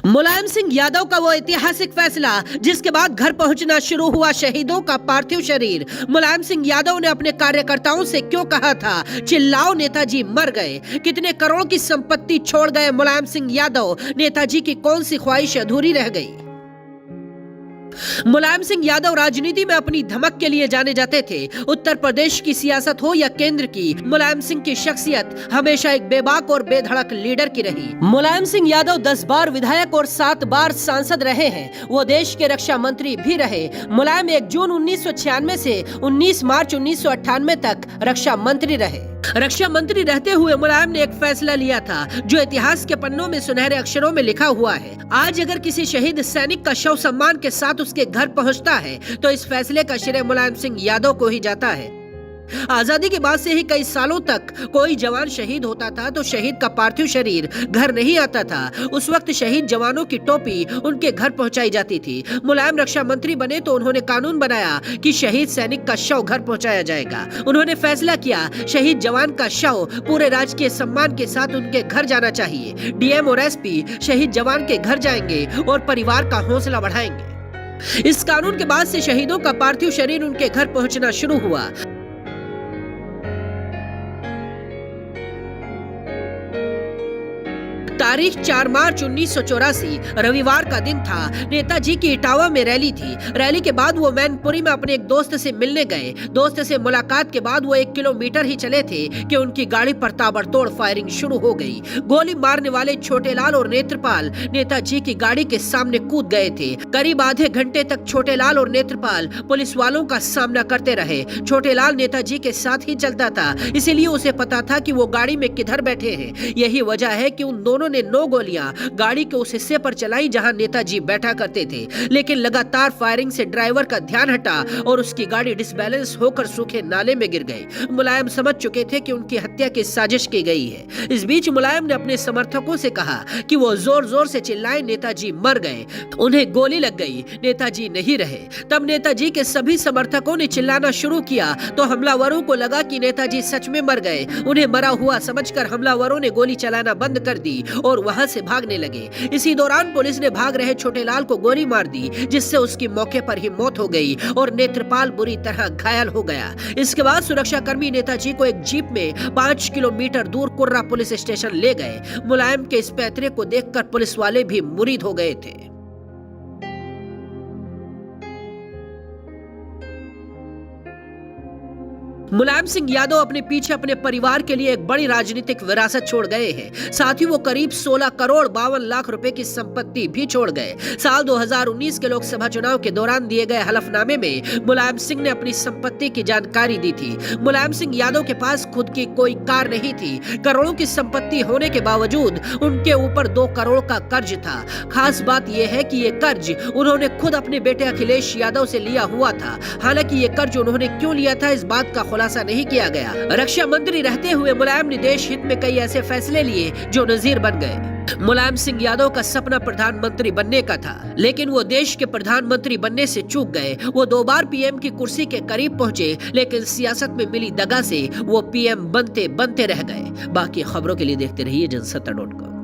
मुलायम सिंह यादव का वो ऐतिहासिक फैसला जिसके बाद घर पहुंचना शुरू हुआ शहीदों का पार्थिव शरीर। मुलायम सिंह यादव ने अपने कार्यकर्ताओं से क्यों कहा था, चिल्लाओ नेताजी मर गए। कितने करोड़ की संपत्ति छोड़ गए मुलायम सिंह यादव, नेताजी की कौन सी ख्वाहिश अधूरी रह गई। मुलायम सिंह यादव राजनीति में अपनी धमक के लिए जाने जाते थे। उत्तर प्रदेश की सियासत हो या केंद्र की, मुलायम सिंह की शख्सियत हमेशा एक बेबाक और बेधड़क लीडर की रही। मुलायम सिंह यादव 10 बार विधायक और 7 बार सांसद रहे हैं। वो देश के रक्षा मंत्री भी रहे। मुलायम 1 जून 1996 से 19 मार्च 1998 तक रक्षा मंत्री रहे। रक्षा मंत्री रहते हुए मुलायम ने एक फैसला लिया था जो इतिहास के पन्नों में सुनहरे अक्षरों में लिखा हुआ है। आज अगर किसी शहीद सैनिक का शव सम्मान के साथ उसके घर पहुंचता है तो इस फैसले का श्रेय मुलायम सिंह यादव को ही जाता है। आजादी के बाद से ही कई सालों तक कोई जवान शहीद होता था तो शहीद का पार्थिव शरीर घर नहीं आता था। उस वक्त शहीद जवानों की टोपी उनके घर पहुंचाई जाती थी। मुलायम रक्षा मंत्री बने तो उन्होंने कानून बनाया कि शहीद सैनिक का शव घर पहुंचाया जाएगा। उन्होंने फैसला किया शहीद जवान का शव पूरे राजकीय सम्मान के साथ उनके घर जाना चाहिए। डीएम और एसपी शहीद जवान के घर जाएंगे और परिवार का हौसला बढ़ाएंगे। इस कानून के बाद से शहीदों का पार्थिव शरीर उनके घर पहुंचना शुरू हुआ। तारीख 4 मार्च 1984 रविवार का दिन था। नेताजी की इटावा में रैली थी। रैली के बाद वो मैनपुरी में अपने एक दोस्त से मिलने गए। दोस्त से मुलाकात के बाद वो 1 किलोमीटर ही चले थे कि उनकी गाड़ी पर ताबड़तोड़ फायरिंग शुरू हो गई। गोली मारने वाले छोटेलाल और नेत्रपाल नेताजी की गाड़ी के सामने कूद गए थे। करीब आधे घंटे तक छोटेलाल और नेत्रपाल पुलिस वालों का सामना करते रहे। छोटेलाल नेताजी के साथ ही चलता था, इसीलिए उसे पता था कि वो गाड़ी में किधर बैठे हैं। यही वजह है कि उन दोनों ने 9 गोलियां गाड़ी के उस हिस्से पर चलाई जहां नेताजी बैठा करते थे। लेकिन लगातार फायरिंग से ड्राइवर का ध्यान हटा और उसकी गाड़ी डिसबैलेंस होकर सूखे नाले में गिर गई। मुलायम समझ चुके थे कि उनकी हत्या की साजिश की गई है। इस बीच मुलायम ने अपने समर्थकों से कहा कि वो जोर जोर से चिल्लाएं, नेताजी मर गए। उन्हें गोली लग गई, नेताजी नहीं रहे। तब नेताजी के सभी समर्थकों ने चिल्लाना शुरू किया तो हमलावरों को लगा कि नेताजी सच में मर गए। उन्हें मरा हुआ समझकर हमलावरों ने गोली चलाना बंद कर दी और वहां से भागने लगे। इसी दौरान पुलिस ने भाग रहे छोटेलाल को गोली मार दी, जिससे उसकी मौके पर ही मौत हो गई और नेत्रपाल बुरी तरह घायल हो गया। इसके बाद सुरक्षाकर्मी नेताजी को एक जीप में 5 किलोमीटर दूर कुर्रा पुलिस स्टेशन ले गए। मुलायम के इस पैतरे को देखकर पुलिस वाले भी मुरीद हो गए थे। मुलायम सिंह यादव अपने पीछे अपने परिवार के लिए एक बड़ी राजनीतिक विरासत छोड़ गए हैं। साथ ही वो करीब 16 करोड़ 52 लाख रुपए की संपत्ति भी छोड़ गए। साल 2019 के लोकसभा चुनाव के दौरान दिए गए हलफनामे में मुलायम सिंह ने अपनी संपत्ति की जानकारी दी थी। मुलायम सिंह यादव के पास खुद की कोई कार नहीं थी। करोड़ों की संपत्ति होने के बावजूद उनके ऊपर 2 करोड़ का कर्ज था। खास बात यह है कि ये कर्ज उन्होंने खुद अपने बेटे अखिलेश यादव से लिया हुआ था। हालांकि ये कर्ज उन्होंने क्यों लिया था, इस बात का खुलासा नहीं किया गया। रक्षा मंत्री रहते हुए मुलायम ने देश हित में कई ऐसे फैसले लिए जो नजीर बन गए। मुलायम सिंह यादव का सपना प्रधानमंत्री बनने का था, लेकिन वो देश के प्रधानमंत्री बनने से चूक गए। वो 2 बार पीएम की कुर्सी के करीब पहुंचे, लेकिन सियासत में मिली दगा से वो पीएम बनते बनते रह गए। बाकी खबरों के लिए देखते रहिए जनसत्ता.com।